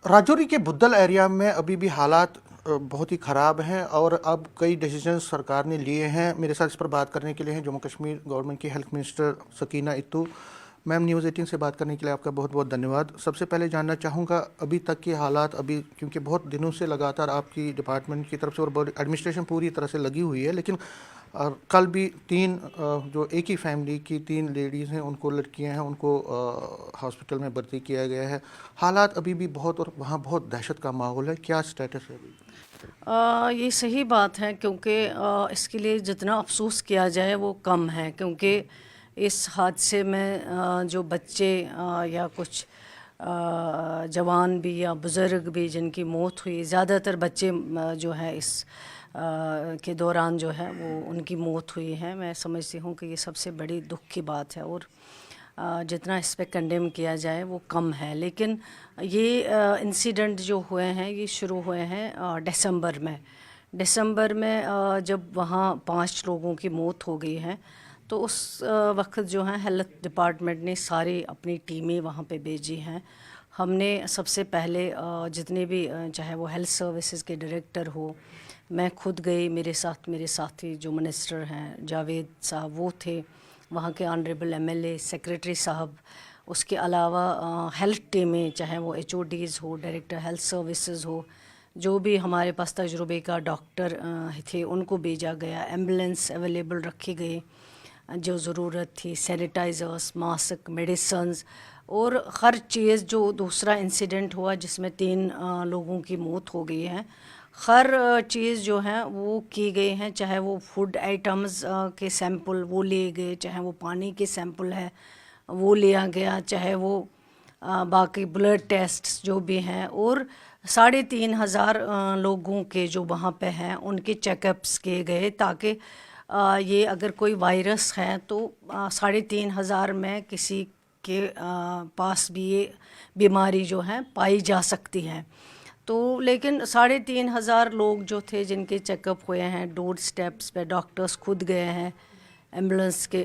राजौरी के बुद्धल एरिया में अभी भी हालात बहुत ही ख़राब हैं और अब कई डिसीजन सरकार ने लिए हैं। मेरे साथ इस पर बात करने के लिए हैं जम्मू कश्मीर गवर्नमेंट की health minister Sakina Itoo. Ma'am, news 18 से बात करने के लिए आपका बहुत बहुत धन्यवाद। सबसे पहले जानना चाहूँगा अभी तक के हालात, अभी क्योंकि बहुत दिनों से लगातार आपकी डिपार्टमेंट की तरफ से और एडमिनिस्ट्रेशन पूरी तरह से लगी हुई है, लेकिन कल भी तीन जो एक ही फैमिली की तीन लेडीज़ हैं, उनको लड़कियां हैं, उनको हॉस्पिटल में भर्ती किया गया है। हालात अभी भी बहुत, और वहाँ बहुत दहशत का माहौल है। क्या स्टेटस है अभी? ये सही बात है, क्योंकि इसके लिए जितना अफसोस किया जाए वो कम है, क्योंकि इस हादसे में जो बच्चे या कुछ जवान भी या बुज़ुर्ग भी जिनकी मौत हुई, ज़्यादातर बच्चे जो है इस के दौरान जो है वो उनकी मौत हुई है। मैं समझती हूँ कि ये सबसे बड़ी दुख की बात है, और जितना इस पर कंडेम किया जाए वो कम है। लेकिन ये इंसिडेंट जो हुए हैं ये शुरू हुए हैं दिसंबर में जब वहाँ 5 लोगों की मौत हो गई है, तो उस वक्त जो है हेल्थ डिपार्टमेंट ने सारी अपनी टीमें वहाँ पे भेजी हैं। हमने सबसे पहले जितने भी चाहे वो हेल्थ सर्विसेज के डायरेक्टर हो, मैं खुद गई, मेरे साथ मेरे साथी जो मिनिस्टर हैं जावेद साहब वो थे, वहाँ के ऑनरेबल एमएलए, सेक्रेटरी साहब, उसके अलावा हेल्थ टीमें, चाहे वो एचओडीज़ हो, डायरेक्टर हेल्थ सर्विसेज हो, जो भी हमारे पास तजुर्बे का डॉक्टर थे उनको भेजा गया। एम्बुलेंस अवेलेबल रखी गई, जो ज़रूरत थी, सैनिटाइज़र्स, मास्क, मेडिसन्स, और हर चीज़। जो दूसरा इंसिडेंट हुआ जिसमें 3 लोगों की मौत हो गई है, हर चीज़ जो है वो की गई हैं। चाहे वो फूड आइटम्स के सैंपल वो लिए गए, चाहे वो पानी के सैंपल है वो लिया गया, चाहे वो बाकी ब्लड टेस्ट्स जो भी हैं, और 3,500 लोगों के जो वहाँ पे हैं उनके चेकअप्स किए गए, ताकि ये अगर कोई वायरस है तो 3,500 में किसी के पास भी ये बीमारी जो है पाई जा सकती है। तो लेकिन 3,500 लोग जो थे जिनके चेकअप हुए हैं, डोर स्टेप्स पे डॉक्टर्स खुद गए हैं एम्बुलेंस के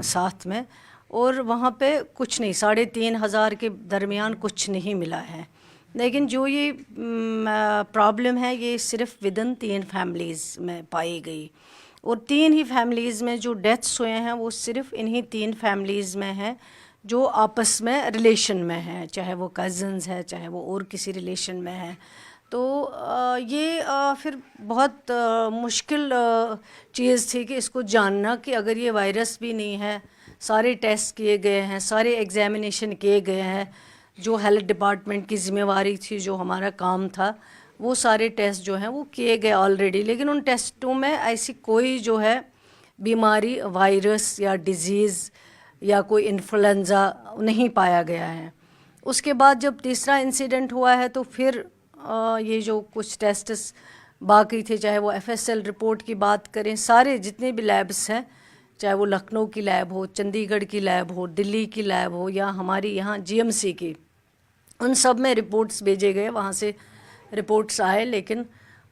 साथ में, और वहाँ पे कुछ नहीं, 3,500 के दरमियान कुछ नहीं मिला है। लेकिन जो ये प्रॉब्लम है ये सिर्फ विदिन 3 फैमिलीज़ में पाई गई, और 3 ही फैमिलीज़ में जो डेथ्स हुए हैं वो सिर्फ इन्हीं 3 फैमिलीज़ में हैं जो आपस में रिलेशन में है, चाहे वो कज़न्स है, चाहे वो और किसी रिलेशन में है। तो ये फिर बहुत मुश्किल चीज़ थी कि इसको जानना कि अगर ये वायरस भी नहीं है, सारे टेस्ट किए गए हैं, सारे एग्ज़ामिनेशन किए गए हैं, जो हेल्थ डिपार्टमेंट की ज़िम्मेवारी थी, जो हमारा काम था, वो सारे टेस्ट जो हैं वो किए गए ऑलरेडी। लेकिन उन टेस्टों में ऐसी कोई जो है बीमारी, वायरस या डिज़ीज़ या कोई इन्फ्लुएंज़ा नहीं पाया गया है। उसके बाद जब तीसरा इंसिडेंट हुआ है तो फिर ये जो कुछ टेस्ट्स बाकी थे, चाहे वो एफएसएल रिपोर्ट की बात करें, सारे जितने भी लैब्स हैं, चाहे वो लखनऊ की लैब हो, चंडीगढ़ की लैब हो, दिल्ली की लैब हो, या हमारी यहाँ जीएमसी की, उन सब में रिपोर्ट्स भेजे गए, वहाँ से रिपोर्ट्स आए, लेकिन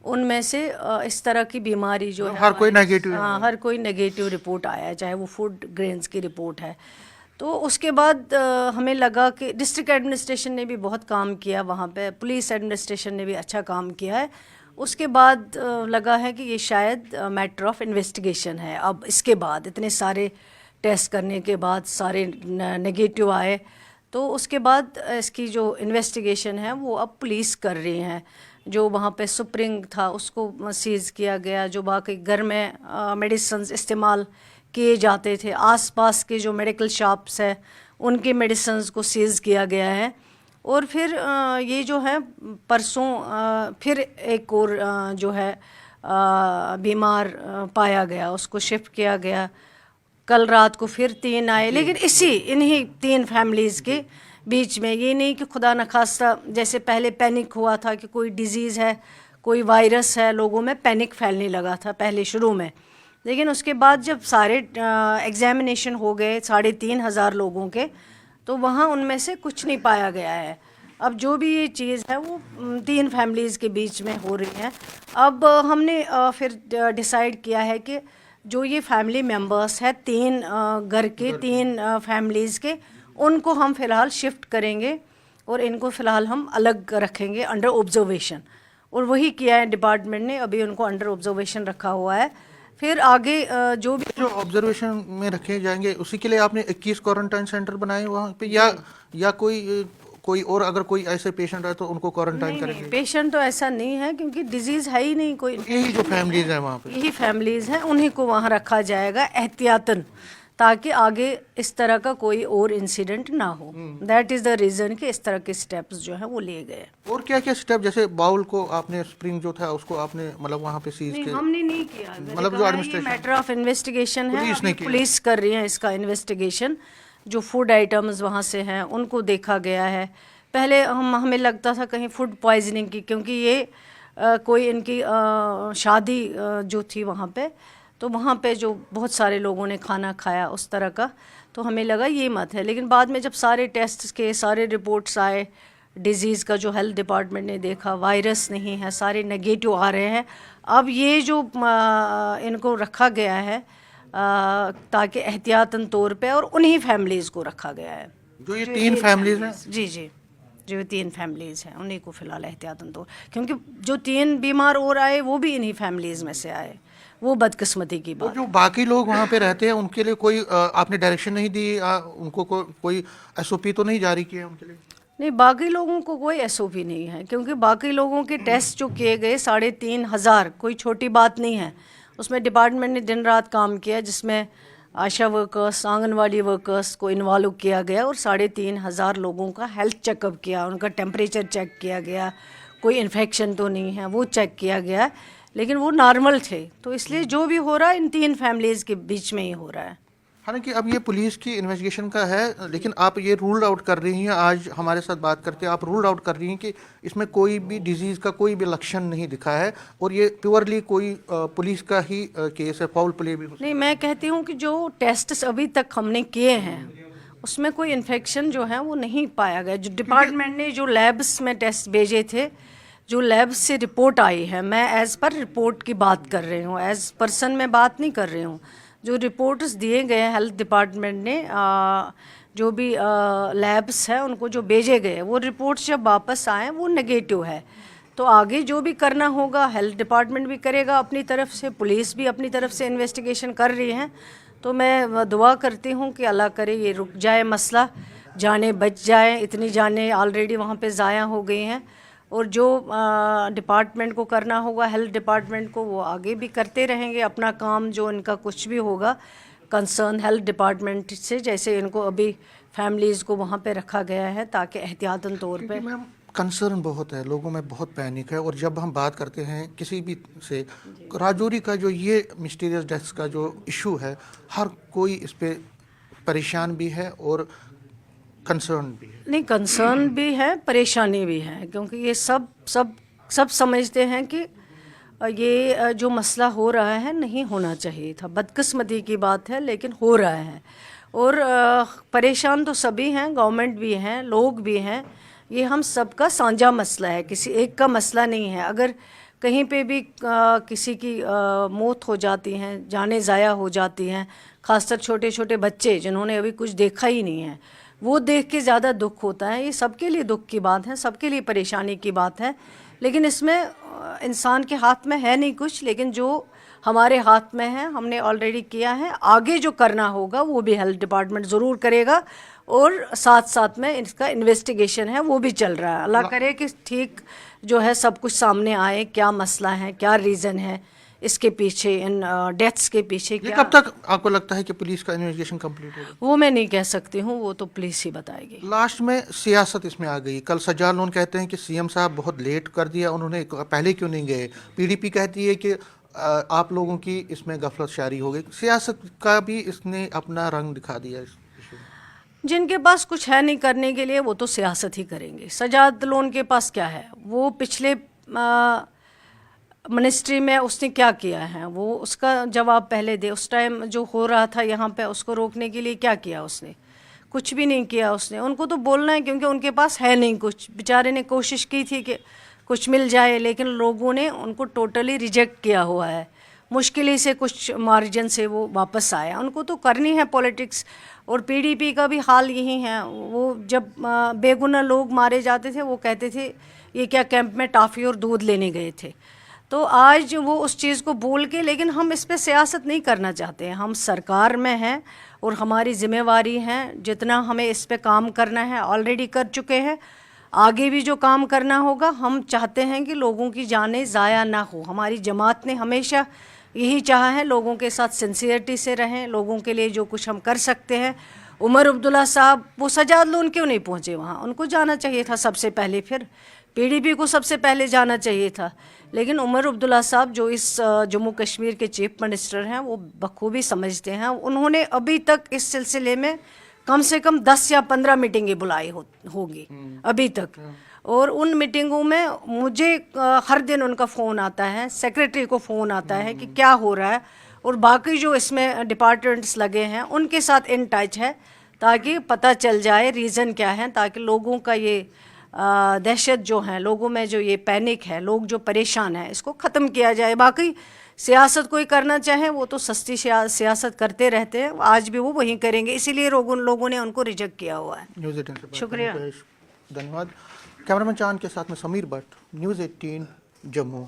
उनमें से इस तरह की बीमारी जो है हर कोई नेगेटिव, हर कोई नेगेटिव रिपोर्ट आया है, चाहे वो फूड ग्रेन्स की रिपोर्ट है। तो उसके बाद हमें लगा कि डिस्ट्रिक्ट एडमिनिस्ट्रेशन ने भी बहुत काम किया, वहाँ पे पुलिस एडमिनिस्ट्रेशन ने भी अच्छा काम किया है। उसके बाद लगा है कि ये शायद मैटर ऑफ इन्वेस्टिगेशन है। अब इसके बाद इतने सारे टेस्ट करने के बाद सारे नेगेटिव आए, तो उसके बाद इसकी जो इन्वेस्टिगेशन है वो अब पुलिस कर रही हैं। जो वहाँ पे स्प्रिंग था उसको सीज़ किया गया, जो बाकी घर में मेडिसिन्स इस्तेमाल किए जाते थे, आसपास के जो मेडिकल शॉप्स हैं उनके मेडिसिन्स को सीज़ किया गया है। और फिर ये जो है परसों फिर एक और जो है बीमार पाया गया, उसको शिफ्ट किया गया। कल रात को फिर 3 आए, लेकिन इन्हीं 3 फैमिलीज़ के बीच में, ये नहीं कि खुदा न खास्ता जैसे पहले पैनिक हुआ था कि कोई डिज़ीज़ है, कोई वायरस है, लोगों में पैनिक फैलने लगा था पहले शुरू में। लेकिन उसके बाद जब सारे एग्ज़ामिनेशन हो गए 3,500 लोगों के, तो वहाँ उनमें से कुछ नहीं पाया गया है। अब जो भी ये चीज़ है वो 3 फैमिलीज़ के बीच में हो रही है। अब हमने फिर डिसाइड किया है कि जो ये फैमिली मेंबर्स है 3 घर के 3 फैमिलीज़ के, उनको हम फ़िलहाल शिफ्ट करेंगे اور ان کو فی الحال ہم الگ رکھیں گے انڈر آبزرویشن، اور وہی کیا ہے ڈپارٹمنٹ نے، ابھی ان کو انڈر آبزرویشن رکھا ہوا ہے. پھر آگے جو بھی جو آبزرویشن میں رکھے جائیں گے اسی کے لیے آپ نے 21 کوارنٹائن سینٹر بنائے وہاں پہ، یا کوئی اور اگر کوئی ایسے پیشنٹ ہے تو ان کو کوارنٹائن کریں گے؟ پیشنٹ تو ایسا نہیں ہے کیونکہ ڈیزیز ہے ہی نہیں کوئی، یہی جو فیملیز ہیں وہاں پہ، یہی فیملیز ہیں، انہیں کو وہاں رکھا جائے گا احتیاطاً، تاکہ آگے اس طرح کا کوئی اور انسیڈنٹ نہ ہو. دیٹ از دا ریزن کہ اس طرح کے سٹیپس جو ہیں وہ لیے گئے. اور کیا کیا سٹیپ، جیسے باؤل کو آپ نے اسپرنگ جو تھا اس کو آپ نے مطلب وہاں پہ سیز کے، ہم نے نہیں کیا، مطلب جو ایڈمنسٹریشن میٹر آف انویسٹیگیشن ہے، پولیس نے کیا، پولیس کر رہی ہے اس کا انویسٹیگیشن. جو فوڈ آئٹمز وہاں سے ہیں ان کو دیکھا گیا ہے. پہلے ہمیں لگتا تھا کہیں فوڈ پوائزننگ کی، کیونکہ یہ کوئی ان کی شادی جو تھی وہاں پہ، تو وہاں پہ جو بہت سارے لوگوں نے کھانا کھایا اس طرح کا، تو ہمیں لگا یہ مت ہے. لیکن بعد میں جب سارے ٹیسٹ کے سارے رپورٹس آئے، ڈیزیز کا جو ہیلتھ ڈپارٹمنٹ نے دیکھا وائرس نہیں ہے، سارے نگیٹو آ رہے ہیں. اب یہ جو ان کو رکھا گیا ہے تاکہ احتیاطاً طور پہ، اور انہی فیملیز کو رکھا گیا ہے. جو یہ 3 فیملیز ہیں، جی جو 3 فیملیز ہیں انہیں کو فی الحال احتیاطاً طور، کیونکہ جو 3 بیمار اور آئے وہ بھی انہی فیملیز میں سے آئے. وہ بدقسمتی کی بات. جو باقی لوگ وہاں پہ رہتے ہیں ان کے لیے کوئی آپ نے ڈائریکشن نہیں دی، ان کو کوئی SOP تو نہیں جاری کیا ان کے لیے؟ نہیں، باقی لوگوں کو کوئی SOP نہیں ہے، کیونکہ باقی لوگوں کے ٹیسٹ جو کیے گئے 3,500 کوئی چھوٹی بات نہیں ہے. اس میں ڈپارٹمنٹ نے دن رات کام کیا، جس میں آشا ورکرس، آنگن واڑی ورکرس کو انوالو کیا گیا، اور 3,500 لوگوں کا ہیلتھ چیک اپ کیا، ان کا ٹیمپریچر چیک کیا گیا، کوئی انفیکشن تو نہیں ہے وہ چیک کیا گیا، لیکن وہ نارمل تھے. تو اس لیے جو بھی ہو رہا ہے ان 3 فیملیز کے بیچ میں ہی ہو رہا ہے. حالانکہ اب یہ پولیس کی انویسٹیگیشن کا ہے، لیکن آپ یہ رولڈ آؤٹ کر رہی ہیں، آج ہمارے ساتھ بات کرتے ہیں آپ رولڈ آؤٹ کر رہی ہیں کہ اس میں کوئی بھی ڈیزیز کا کوئی بھی لکشن نہیں دکھا ہے، اور یہ پیورلی کوئی پولیس کا ہی کیس ہے، فاؤل پلے بھی. نہیں، میں کہتی ہوں کہ جو ٹیسٹس ابھی تک ہم نے کیے ہیں اس میں کوئی انفیکشن جو ہے وہ نہیں پایا گیا. جو ڈپارٹمنٹ نے جو لیبس میں ٹیسٹ بھیجے تھے، جو لیبس سے رپورٹ آئی ہے، میں ایز پر رپورٹ کی بات کر رہی ہوں، ایز پرسن میں بات نہیں کر رہی ہوں. جو رپورٹس دیے گئے ہیں ہیلتھ ڈپارٹمنٹ نے، جو بھی لیبس ہیں ان کو جو بھیجے گئے، وہ رپورٹس جب واپس آئیں وہ نگیٹو ہے. تو آگے جو بھی کرنا ہوگا ہیلتھ ڈپارٹمنٹ بھی کرے گا اپنی طرف سے، پولیس بھی اپنی طرف سے انویسٹیگیشن کر رہی ہیں. تو میں دعا کرتی ہوں کہ اللہ کرے یہ رک جائے مسئلہ، جانیں بچ جائیں. اتنی جانیں آلریڈی وہاں پہ ضائع ہو گئی ہیں، اور جو ڈپارٹمنٹ کو کرنا ہوگا ہیلتھ ڈپارٹمنٹ کو، وہ آگے بھی کرتے رہیں گے اپنا کام. جو ان کا کچھ بھی ہوگا کنسرن ہیلتھ ڈپارٹمنٹ سے، جیسے ان کو ابھی فیملیز کو وہاں پہ رکھا گیا ہے تاکہ احتیاطاً طور پہ. میم کنسرن بہت ہے، لوگوں میں بہت پینک ہے، اور جب ہم بات کرتے ہیں کسی بھی سے، راجوری کا جو یہ مسٹیریس ڈیتھس کا جو ایشو ہے، ہر کوئی اس پہ پریشان بھی ہے اور کنسرن بھی ہے. نہیں، کنسرن بھی ہے، پریشانی بھی ہے، کیونکہ یہ سب سمجھتے ہیں کہ یہ جو مسئلہ ہو رہا ہے نہیں ہونا چاہیے تھا. بدقسمتی کی بات ہے لیکن ہو رہا ہے، اور پریشان تو سبھی ہیں، گورنمنٹ بھی ہیں، لوگ بھی ہیں. یہ ہم سب کا سانجھا مسئلہ ہے، کسی ایک کا مسئلہ نہیں ہے. اگر کہیں پہ بھی کسی کی موت ہو جاتی ہیں، جانیں ضائع ہو جاتی ہیں، خاص طر چھوٹے چھوٹے بچے جنہوں نے ابھی کچھ دیکھا ہی نہیں ہے، وہ دیکھ کے زیادہ دکھ ہوتا ہے. یہ سب کے لیے دکھ کی بات ہے، سب کے لیے پریشانی کی بات ہے. لیکن اس میں انسان کے ہاتھ میں ہے نہیں کچھ، لیکن جو ہمارے ہاتھ میں ہے ہم نے آلریڈی کیا ہے. آگے جو کرنا ہوگا وہ بھی ہیلتھ ڈپارٹمنٹ ضرور کرے گا، اور ساتھ ساتھ میں اس کا انویسٹیگیشن ہے وہ بھی چل رہا ہے. اللہ کرے کہ ٹھیک جو ہے سب کچھ سامنے آئے، کیا مسئلہ ہے، کیا ریزن ہے اس کے پیچھے، ان ڈیتھس کے پیچھے یہ کیا. کب تک آپ کو لگتا ہے کہ پولیس کا انویسٹیگیشن کمپلیٹ ہوگا؟ وہ میں نہیں کہہ سکتی ہوں، وہ تو پولیس ہی بتائے گی. لاسٹ میں سیاست اس میں آ گئی. کل سجاد لون کہتے ہیں کہ CM صاحب بہت لیٹ کر دیا انہوں نے، پہلے کیوں نہیں گئے. PDP کہتی ہے کہ آپ لوگوں کی اس میں غفلت شاری ہو گئی. سیاست کا بھی اس نے اپنا رنگ دکھا دیا. جن کے پاس کچھ ہے نہیں کرنے کے لیے وہ تو سیاست ہی کریں گے. سجاد لون کے پاس کیا ہے؟ وہ پچھلے منسٹری میں اس نے کیا کیا ہے، وہ اس کا جواب پہلے دے. اس ٹائم جو ہو رہا تھا یہاں پہ اس کو روکنے کے لیے کیا کیا اس نے؟ کچھ بھی نہیں کیا اس نے. ان کو تو بولنا ہے کیونکہ ان کے پاس ہے نہیں کچھ. بیچارے نے کوشش کی تھی کہ کچھ مل جائے، لیکن لوگوں نے ان کو ٹوٹلی ریجیکٹ کیا ہوا ہے. मुश्किल से कुछ मार्जिन से वो वापस आया। उनको तो करनी है पॉलिटिक्स, और पीडीपी का भी हाल यही है। वो जब बेगुनाह लोग मारे जाते थे वो कहते थे ये क्या कैंप में टॉफ़ी और दूध लेने गए थे। तो आज वो उस चीज़ को बोल के, लेकिन हम इस पे सियासत नहीं करना चाहते हैं। हम सरकार में हैं और हमारी ज़िम्मेवारी है, जितना हमें इस पे काम करना है ऑलरेडी कर चुके हैं, आगे भी जो काम करना होगा। हम चाहते हैं कि लोगों की जानें ज़ाया ना हो। हमारी जमात ने हमेशा यही चाहा है, लोगों के साथ सिंसियरिटी से रहें, लोगों के लिए जो कुछ हम कर सकते हैं। उमर अब्दुल्ला साहब वो सजाद लोन क्यों नहीं पहुँचे वहाँ? उनको जाना चाहिए था सबसे पहले, फिर पीडीपी को सबसे पहले जाना चाहिए था। लेकिन उमर अब्दुल्ला साहब जो इस जम्मू कश्मीर के चीफ मिनिस्टर हैं वो बखूबी समझते हैं। उन्होंने अभी तक इस सिलसिले में कम से कम 10 या 15 मीटिंगें बुलाई होगी अभी तक, और उन मीटिंगों में मुझे हर दिन उनका फ़ोन आता है, सेक्रेटरी को फ़ोन आता है कि क्या हो रहा है, और बाकी जो इसमें डिपार्टमेंट्स लगे हैं उनके साथ इन टच है, ताकि पता चल जाए रीज़न क्या है, ताकि लोगों का ये दहशत जो है, लोगों में जो ये पैनिक है, लोग जो परेशान हैं, इसको ख़त्म किया जाए। बाकी सियासत कोई करना चाहे वो तो सस्ती सियासत करते रहते हैं, आज भी वो वही करेंगे, इसीलिए लोगों ने उनको रिजेक्ट किया हुआ है। न्यूज़ 18 से बात शुक्रिया। करने के लिए धन्यवाद। कैमरामैन चांद के साथ में समीर भट्ट, न्यूज़ 18 जम्मू।